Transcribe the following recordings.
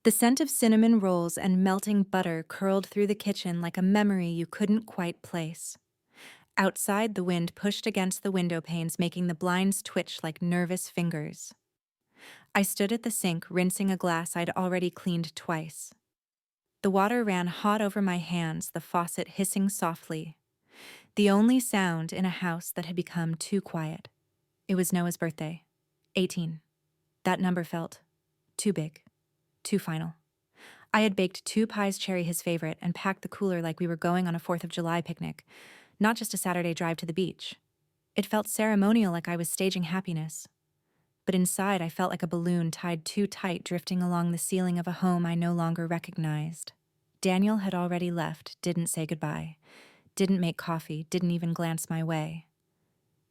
The scent of cinnamon rolls and melting butter curled through the kitchen like a memory you couldn't quite place. Outside, the wind pushed against the window panes, making the blinds twitch like nervous fingers. I stood at the sink, rinsing a glass I'd already cleaned twice. The water ran hot over my hands, the faucet hissing softly. The only sound in a house that had become too quiet. It was Noah's birthday. 18. That number felt too big, too final. I had baked 2 pies cherry, his favorite, and packed the cooler like we were going on a 4th of July picnic, not just a Saturday drive to the beach. It felt ceremonial, like I was staging happiness. But inside, I felt like a balloon tied too tight, drifting along the ceiling of a home I no longer recognized. Daniel had already left, didn't say goodbye, didn't make coffee, didn't even glance my way.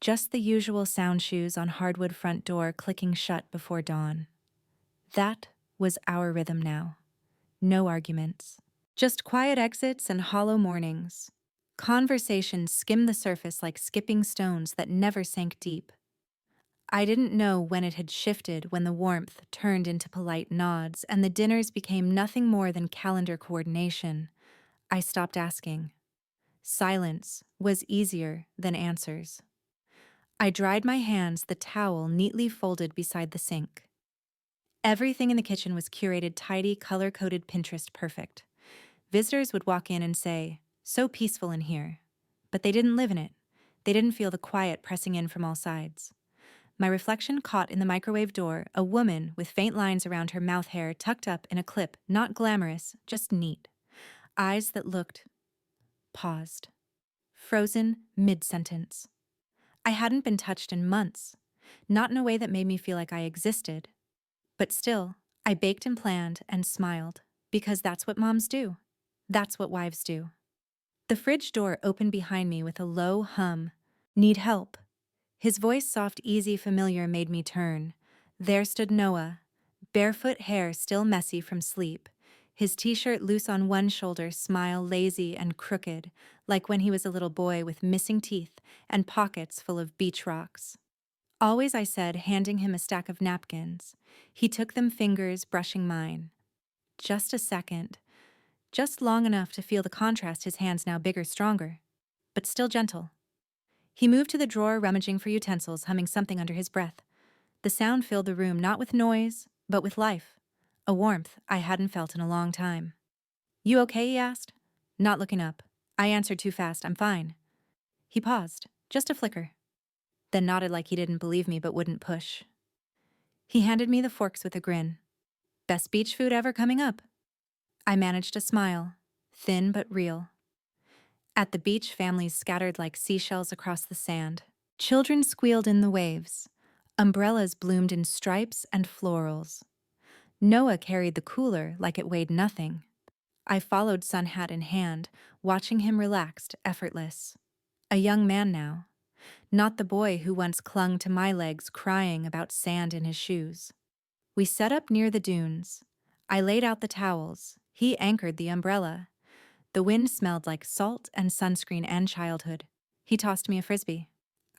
Just the usual sound shoes on hardwood front door clicking shut before dawn. That was our rhythm now. No arguments. Just quiet exits and hollow mornings. Conversations skimmed the surface like skipping stones that never sank deep. I didn't know when it had shifted, when the warmth turned into polite nods and the dinners became nothing more than calendar coordination. I stopped asking. Silence was easier than answers. I dried my hands, the towel neatly folded beside the sink. Everything in the kitchen was curated, tidy, color-coded, Pinterest perfect. Visitors would walk in and say, "So peaceful in here." But they didn't live in it. They didn't feel the quiet pressing in from all sides. My reflection caught in the microwave door a woman with faint lines around her mouth hair tucked up in a clip, not glamorous, just neat. Eyes that looked, paused, frozen mid-sentence. I hadn't been touched in months, not in a way that made me feel like I existed. But still, I baked and planned and smiled, because that's what moms do. That's what wives do. The fridge door opened behind me with a low hum. "Need help?" His voice, soft, easy, familiar, made me turn. There stood Noah, barefoot, hair still messy from sleep, his t-shirt loose on one shoulder, smile lazy and crooked, like when he was a little boy with missing teeth and pockets full of beach rocks. "Always," I said, handing him a stack of napkins. He took them, fingers brushing mine. Just a second. Just long enough to feel the contrast, his hands now bigger, stronger, but still gentle. He moved to the drawer, rummaging for utensils, humming something under his breath. The sound filled the room, not with noise, but with life. A warmth I hadn't felt in a long time. "You okay?" he asked. Not looking up. I answered too fast. "I'm fine." He paused, just a flicker, then nodded like he didn't believe me but wouldn't push. He handed me the forks with a grin. "Best beach food ever coming up." I managed a smile, thin but real. At the beach, families scattered like seashells across the sand. Children squealed in the waves. Umbrellas bloomed in stripes and florals. Noah carried the cooler like it weighed nothing. I followed, sun hat in hand, watching him relaxed, effortless. A young man now. Not the boy who once clung to my legs, crying about sand in his shoes. We set up near the dunes. I laid out the towels. He anchored the umbrella. The wind smelled like salt and sunscreen and childhood. He tossed me a frisbee.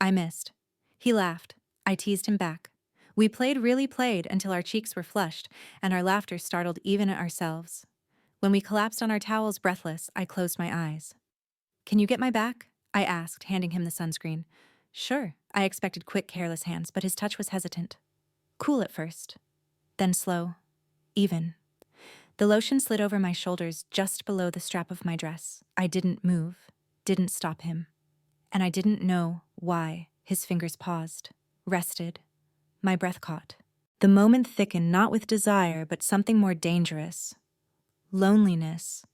I missed. He laughed. I teased him back. We really played until our cheeks were flushed and our laughter startled even ourselves. When we collapsed on our towels, breathless, I closed my eyes. "Can you get my back?" I asked, handing him the sunscreen. "Sure." I expected quick, careless hands, but his touch was hesitant. Cool at first, then slow, even. The lotion slid over my shoulders, just below the strap of my dress. I didn't move, didn't stop him. And I didn't know why. His fingers paused, rested. My breath caught. The moment thickened, not with desire, but something more dangerous. Loneliness.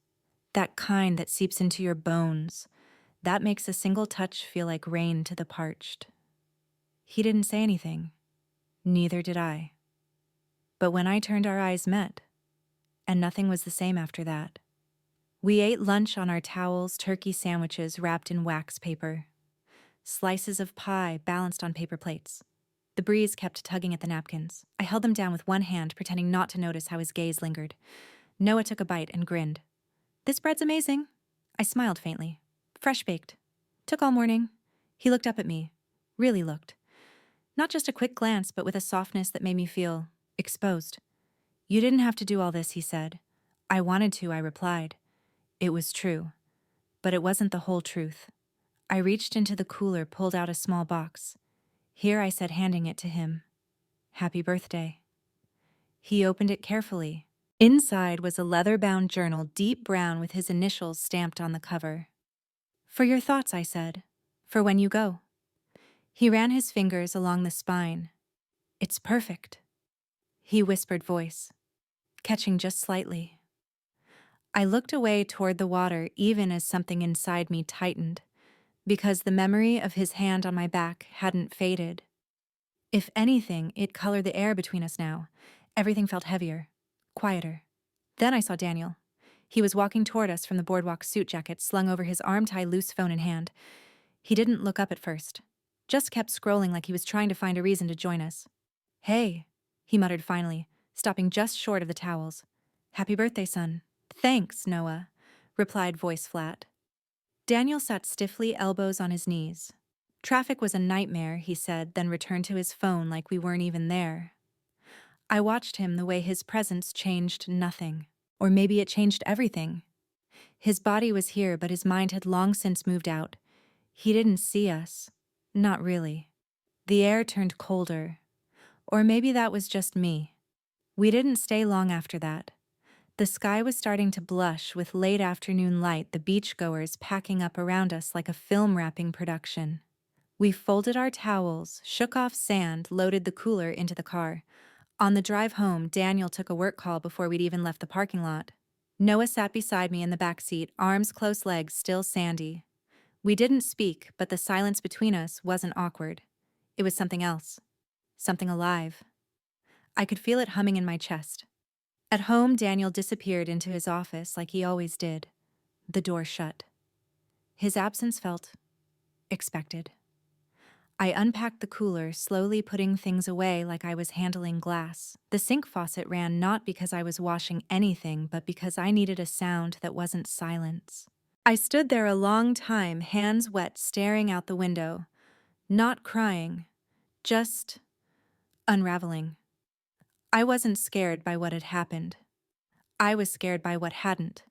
That kind that seeps into your bones. That makes a single touch feel like rain to the parched. He didn't say anything. Neither did I. But when I turned, our eyes met. And nothing was the same after that. We ate lunch on our towels, turkey sandwiches wrapped in wax paper. Slices of pie balanced on paper plates. The breeze kept tugging at the napkins. I held them down with one hand, pretending not to notice how his gaze lingered. Noah took a bite and grinned. "This bread's amazing." I smiled faintly. "Fresh baked. Took all morning." He looked up at me. Really looked. Not just a quick glance, but with a softness that made me feel exposed. You didn't have to do all this, he said. I wanted to, I replied. It was true, but it wasn't the whole truth. I reached into the cooler, pulled out a small box. Here, I said, handing it to him. Happy birthday. He opened it carefully. Inside was a leather-bound journal, deep brown with his initials stamped on the cover. For your thoughts, I said. For when you go. He ran his fingers along the spine. It's perfect. He whispered voice, catching just slightly. I looked away toward the water even as something inside me tightened, because the memory of his hand on my back hadn't faded. If anything, it colored the air between us now. Everything felt heavier, quieter. Then I saw Daniel. He was walking toward us from the boardwalk, suit jacket slung over his arm, tie, loose phone in hand. He didn't look up at first, just kept scrolling like he was trying to find a reason to join us. Hey, he muttered finally, stopping just short of the towels. Happy birthday, son. Thanks, Noah, replied voice flat. Daniel sat stiffly, elbows on his knees. Traffic was a nightmare, he said, then returned to his phone like we weren't even there. I watched him, the way his presence changed nothing. Or maybe it changed everything. His body was here, but his mind had long since moved out. He didn't see us. Not really. The air turned colder. Or maybe that was just me. We didn't stay long after that. The sky was starting to blush with late afternoon light, the beachgoers packing up around us like a film wrapping production. We folded our towels, shook off sand, loaded the cooler into the car. On the drive home, Daniel took a work call before we'd even left the parking lot. Noah sat beside me in the back seat, arms close, legs still sandy. We didn't speak, but the silence between us wasn't awkward. It was something else. Something alive. I could feel it humming in my chest. At home, Daniel disappeared into his office like he always did. The door shut. His absence felt expected. I unpacked the cooler, slowly putting things away like I was handling glass. The sink faucet ran not because I was washing anything, but because I needed a sound that wasn't silence. I stood there a long time, hands wet, staring out the window. Not crying, just unraveling. I wasn't scared by what had happened. I was scared by what hadn't.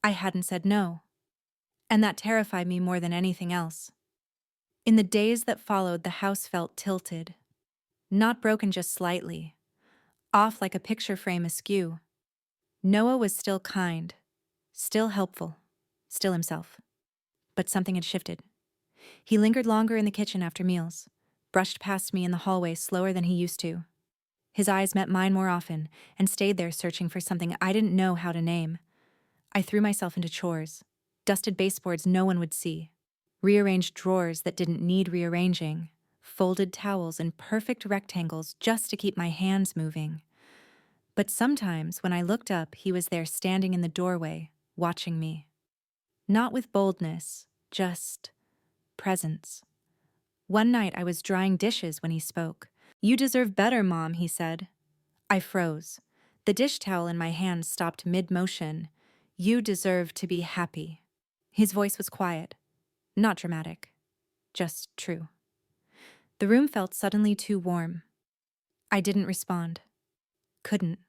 I hadn't said no. And that terrified me more than anything else. In the days that followed, the house felt tilted. Not broken, just slightly. Off like a picture frame askew. Noah was still kind, still helpful, still himself. But something had shifted. He lingered longer in the kitchen after meals, brushed past me in the hallway slower than he used to. His eyes met mine more often and stayed there searching for something I didn't know how to name. I threw myself into chores, dusted baseboards no one would see, rearranged drawers that didn't need rearranging, folded towels in perfect rectangles just to keep my hands moving. But sometimes when I looked up, he was there standing in the doorway, watching me. Not with boldness, just presence. One night I was drying dishes when he spoke. You deserve better, Mom, he said. I froze. The dish towel in my hand stopped mid-motion. You deserve to be happy. His voice was quiet, not dramatic, just true. The room felt suddenly too warm. I didn't respond. Couldn't.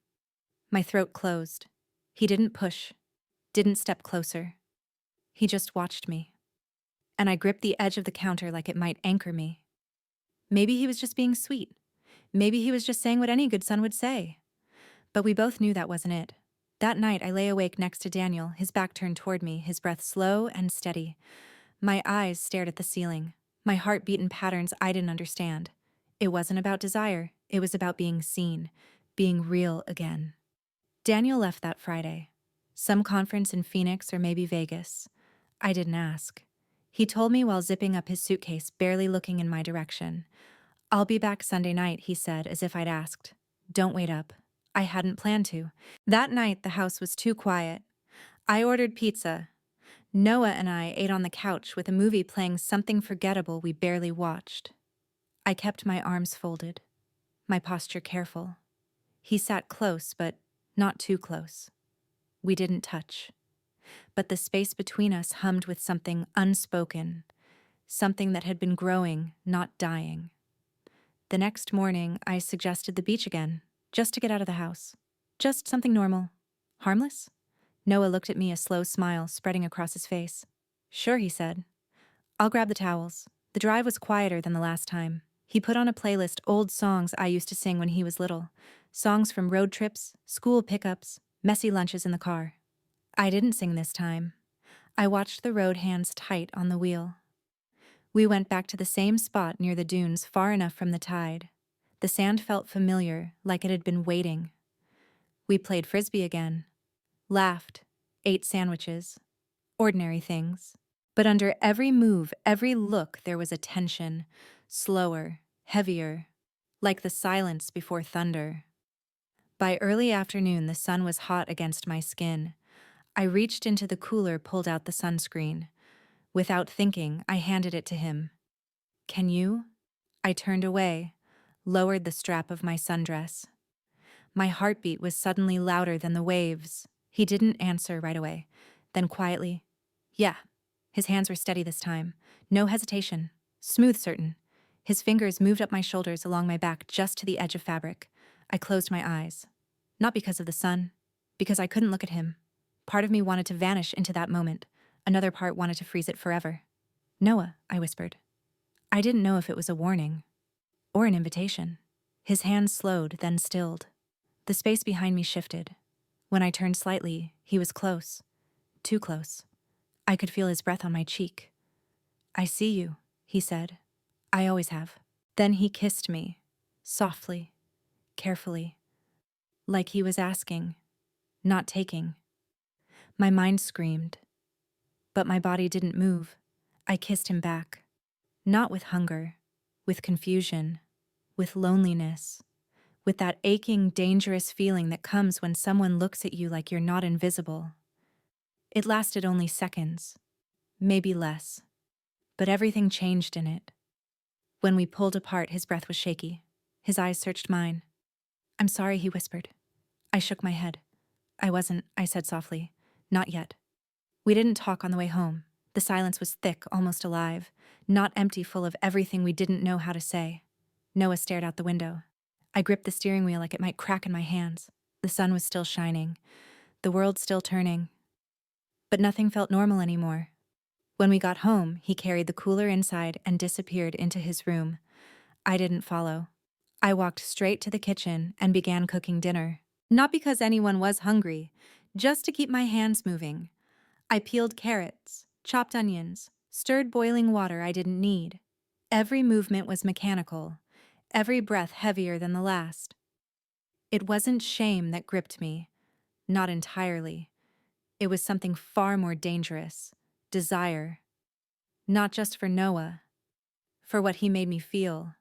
My throat closed. He didn't push, didn't step closer. He just watched me. And I gripped the edge of the counter like it might anchor me. Maybe he was just being sweet. Maybe he was just saying what any good son would say. But we both knew that wasn't it. That night I lay awake next to Daniel, his back turned toward me, his breath slow and steady. My eyes stared at the ceiling. My heart beat in patterns I didn't understand. It wasn't about desire. It was about being seen, being real again. Daniel left that Friday. Some conference in Phoenix or maybe Vegas. I didn't ask. He told me while zipping up his suitcase, barely looking in my direction. I'll be back Sunday night, he said, as if I'd asked. Don't wait up. I hadn't planned to. That night, the house was too quiet. I ordered pizza. Noah and I ate on the couch with a movie playing something forgettable we barely watched. I kept my arms folded, my posture careful. He sat close, but not too close. We didn't touch. But the space between us hummed with something unspoken, something that had been growing, not dying. The next morning, I suggested the beach again, just to get out of the house. Just something normal. Harmless? Noah looked at me, a slow smile spreading across his face. Sure, he said. I'll grab the towels. The drive was quieter than the last time. He put on a playlist, old songs I used to sing when he was little. Songs from road trips, school pickups, messy lunches in the car. I didn't sing this time. I watched the road hands tight on the wheel. We went back to the same spot near the dunes, far enough from the tide. The sand felt familiar, like it had been waiting. We played frisbee again. Laughed. Ate sandwiches. Ordinary things. But under every move, every look, there was a tension. Slower, heavier. Like the silence before thunder. By early afternoon, the sun was hot against my skin. I reached into the cooler, pulled out the sunscreen. Without thinking, I handed it to him. Can you? I turned away, lowered the strap of my sundress. My heartbeat was suddenly louder than the waves. He didn't answer right away. Then quietly, yeah. His hands were steady this time. No hesitation. Smooth, certain. His fingers moved up my shoulders along my back just to the edge of fabric. I closed my eyes. Not because of the sun, because I couldn't look at him. Part of me wanted to vanish into that moment. Another part wanted to freeze it forever. Noah, I whispered. I didn't know if it was a warning or an invitation. His hands slowed, then stilled. The space behind me shifted. When I turned slightly, he was close. Too close. I could feel his breath on my cheek. I see you, he said. I always have. Then he kissed me, softly, carefully, like he was asking, not taking. My mind screamed, but my body didn't move. I kissed him back. Not with hunger, with confusion, with loneliness, with that aching, dangerous feeling that comes when someone looks at you like you're not invisible. It lasted only seconds, maybe less, but everything changed in it. When we pulled apart, his breath was shaky. His eyes searched mine. I'm sorry, he whispered. I shook my head. I wasn't, I said softly. Not yet. We didn't talk on the way home. The silence was thick, almost alive, not empty, full of everything we didn't know how to say. Noah stared out the window. I gripped the steering wheel like it might crack in my hands. The sun was still shining. The world still turning. But nothing felt normal anymore. When we got home, he carried the cooler inside and disappeared into his room. I didn't follow. I walked straight to the kitchen and began cooking dinner. Not because anyone was hungry, just to keep my hands moving. I peeled carrots, chopped onions, stirred boiling water I didn't need. Every movement was mechanical, every breath heavier than the last. It wasn't shame that gripped me, not entirely. It was something far more dangerous, desire. Not just for Noah, for what he made me feel.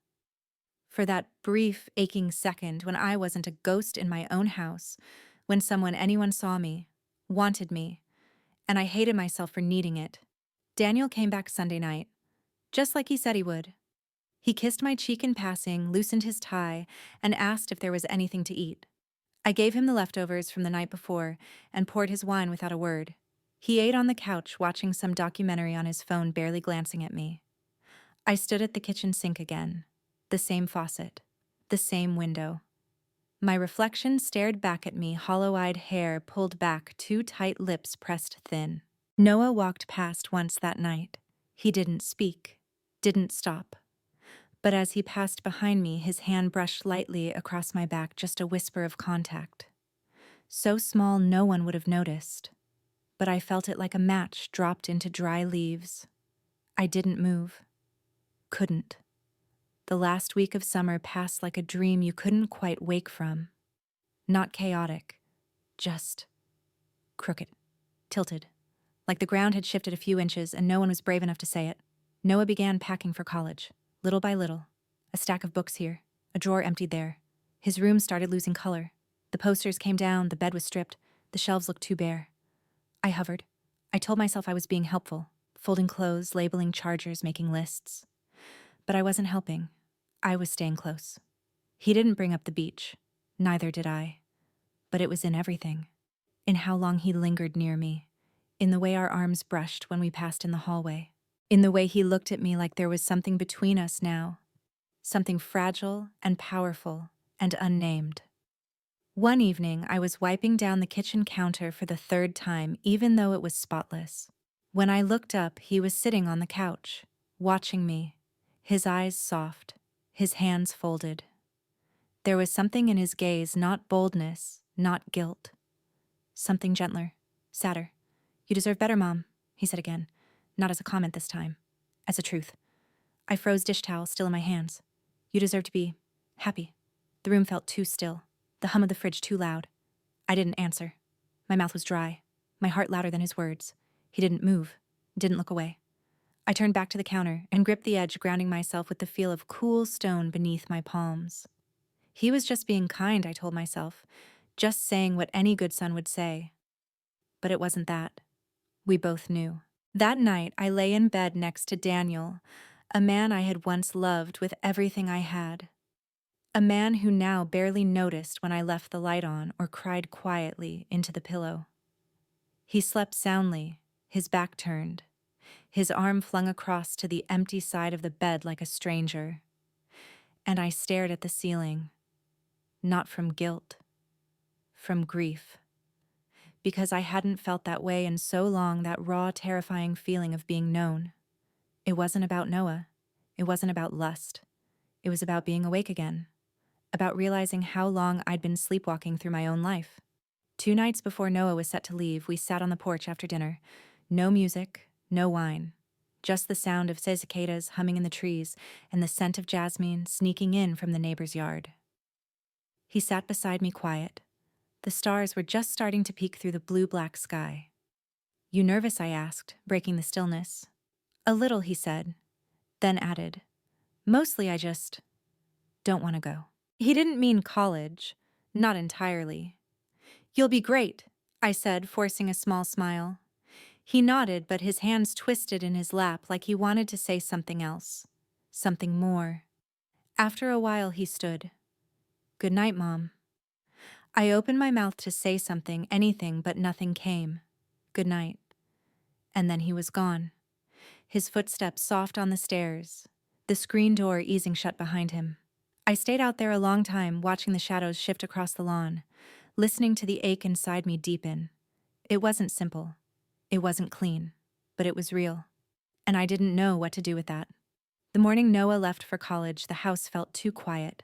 For that brief, aching second when I wasn't a ghost in my own house, when anyone saw me, wanted me, and I hated myself for needing it. Daniel came back Sunday night, just like he said he would. He kissed my cheek in passing, loosened his tie, and asked if there was anything to eat. I gave him the leftovers from the night before and poured his wine without a word. He ate on the couch, watching some documentary on his phone, barely glancing at me. I stood at the kitchen sink again. The same faucet. The same window. My reflection stared back at me, hollow-eyed hair pulled back, too tight, lips pressed thin. Noah walked past once that night. He didn't speak, didn't stop. But as he passed behind me, his hand brushed lightly across my back, just a whisper of contact. So small no one would have noticed. But I felt it like a match dropped into dry leaves. I didn't move. Couldn't. The last week of summer passed like a dream you couldn't quite wake from. Not chaotic, just crooked, tilted. Like the ground had shifted a few inches and no one was brave enough to say it. Noah began packing for college, little by little. A stack of books here, a drawer emptied there. His room started losing color. The posters came down, the bed was stripped, the shelves looked too bare. I hovered. I told myself I was being helpful, folding clothes, labeling chargers, making lists. But I wasn't helping. I was staying close. He didn't bring up the beach. Neither did I. But it was in everything. In how long he lingered near me. In the way our arms brushed when we passed in the hallway. In the way he looked at me like there was something between us now. Something fragile and powerful and unnamed. One evening, I was wiping down the kitchen counter for the third time, even though it was spotless. When I looked up, he was sitting on the couch, watching me, his eyes soft, his hands folded. There was something in his gaze, not boldness, not guilt. Something gentler, sadder. "You deserve better, Mom," he said again, not as a comment this time, as a truth. I froze dish towel still in my hands. "You deserve to be happy." The room felt too still, the hum of the fridge too loud. I didn't answer. My mouth was dry, my heart louder than his words. He didn't move, didn't look away. I turned back to the counter and gripped the edge, grounding myself with the feel of cool stone beneath my palms. He was just being kind, I told myself, just saying what any good son would say. But it wasn't that. We both knew. That night, I lay in bed next to Daniel, a man I had once loved with everything I had. A man who now barely noticed when I left the light on or cried quietly into the pillow. He slept soundly, his back turned, his arm flung across to the empty side of the bed like a stranger. And I stared at the ceiling, not from guilt, from grief. Because I hadn't felt that way in so long, that raw, terrifying feeling of being known. It wasn't about Noah. It wasn't about lust. It was about being awake again. About realizing how long I'd been sleepwalking through my own life. 2 nights before Noah was set to leave, we sat on the porch after dinner. No music, no wine. Just the sound of cicadas humming in the trees and the scent of jasmine sneaking in from the neighbor's yard. He sat beside me quiet. The stars were just starting to peek through the blue-black sky. "You nervous?" I asked, breaking the stillness. "A little," he said, then added, "Mostly I just don't want to go." He didn't mean college, not entirely. "You'll be great," I said, forcing a small smile. He nodded, but his hands twisted in his lap like he wanted to say something else, something more. After a while, he stood. "Good night, Mom." I opened my mouth to say something, anything, but nothing came. Good night. And then he was gone. His footsteps soft on the stairs, the screen door easing shut behind him. I stayed out there a long time, watching the shadows shift across the lawn, listening to the ache inside me deepen. It wasn't simple. It wasn't clean, but it was real. And I didn't know what to do with that. The morning Noah left for college, the house felt too quiet.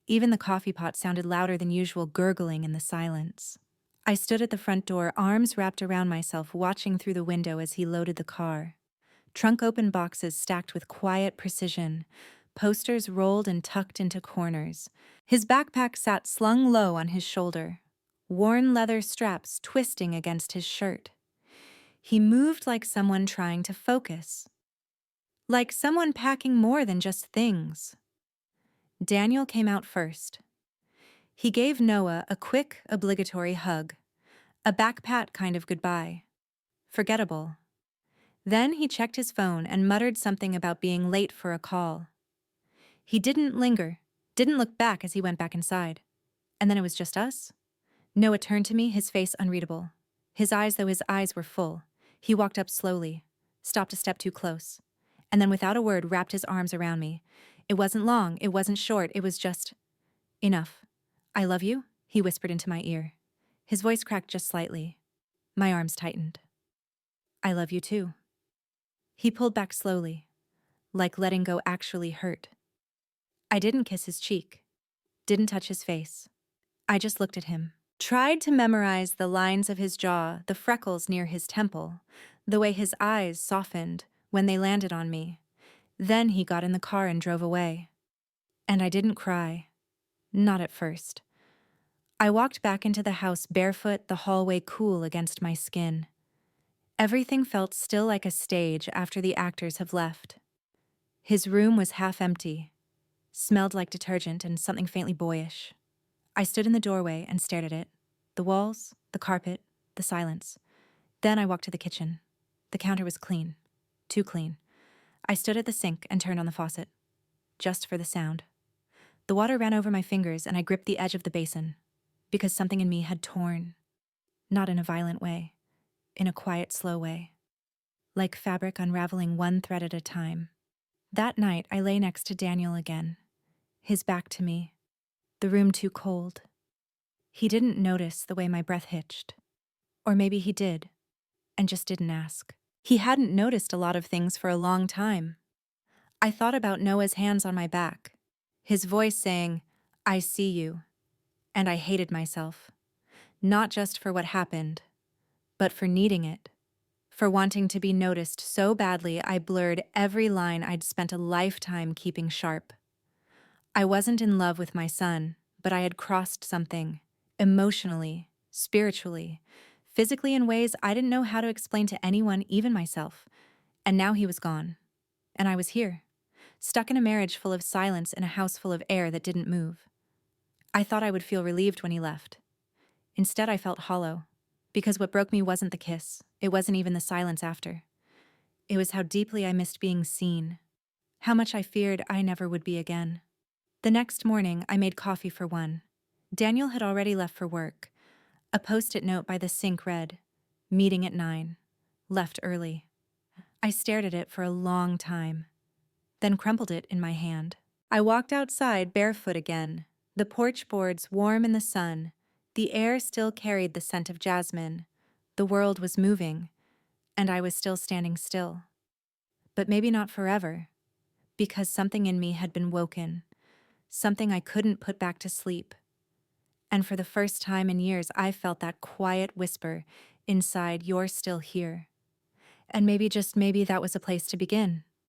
Even the coffee pot sounded louder than usual, gurgling in the silence. I stood at the front door, arms wrapped around myself, watching through the window as he loaded the car. Trunk open boxes stacked with quiet precision, posters rolled and tucked into corners. His backpack sat slung low on his shoulder, worn leather straps twisting against his shirt. He moved like someone trying to focus. Like someone packing more than just things. Daniel came out first. He gave Noah a quick, obligatory hug, a back-pat kind of goodbye. Forgettable. Then he checked his phone and muttered something about being late for a call. He didn't linger, didn't look back as he went back inside. And then it was just us. Noah turned to me, his face unreadable. His eyes, though his eyes were full. He walked up slowly, stopped a step too close, and then without a word wrapped his arms around me. It wasn't long, it wasn't short, it was just, "Enough. I love you," he whispered into my ear. His voice cracked just slightly. My arms tightened. "I love you too." He pulled back slowly, like letting go actually hurt. I didn't kiss his cheek, didn't touch his face. I just looked at him, tried to memorize the lines of his jaw, the freckles near his temple, the way his eyes softened when they landed on me. Then he got in the car and drove away. And I didn't cry. Not at first. I walked back into the house barefoot, the hallway cool against my skin. Everything felt still like a stage after the actors have left. His room was half empty, smelled like detergent and something faintly boyish. I stood in the doorway and stared at it. The walls, the carpet, the silence. Then I walked to the kitchen. The counter was clean. Too clean. I stood at the sink and turned on the faucet. Just for the sound. The water ran over my fingers and I gripped the edge of the basin. Because something in me had torn. Not in a violent way. In a quiet, slow way. Like fabric unraveling one thread at a time. That night, I lay next to Daniel again. His back to me. The room too cold. He didn't notice the way my breath hitched. Or maybe he did, and just didn't ask. He hadn't noticed a lot of things for a long time. I thought about Noah's hands on my back, his voice saying, "I see you," and I hated myself. Not just for what happened, but for needing it. For wanting to be noticed so badly I blurred every line I'd spent a lifetime keeping sharp. I wasn't in love with my son, but I had crossed something, emotionally, spiritually, physically in ways I didn't know how to explain to anyone, even myself. And now he was gone. And I was here, stuck in a marriage full of silence in a house full of air that didn't move. I thought I would feel relieved when he left. Instead, I felt hollow, because what broke me wasn't the kiss, it wasn't even the silence after. It was how deeply I missed being seen, how much I feared I never would be again. The next morning, I made coffee for one. Daniel had already left for work. A post-it note by the sink read, "Meeting at 9. Left early." I stared at it for a long time, then crumpled it in my hand. I walked outside barefoot again, the porch boards warm in the sun. The air still carried the scent of jasmine. The world was moving, and I was still standing still. But maybe not forever, because something in me had been woken, something I couldn't put back to sleep. And for the first time in years, I felt that quiet whisper inside, "You're still here." And maybe, just maybe, that was a place to begin.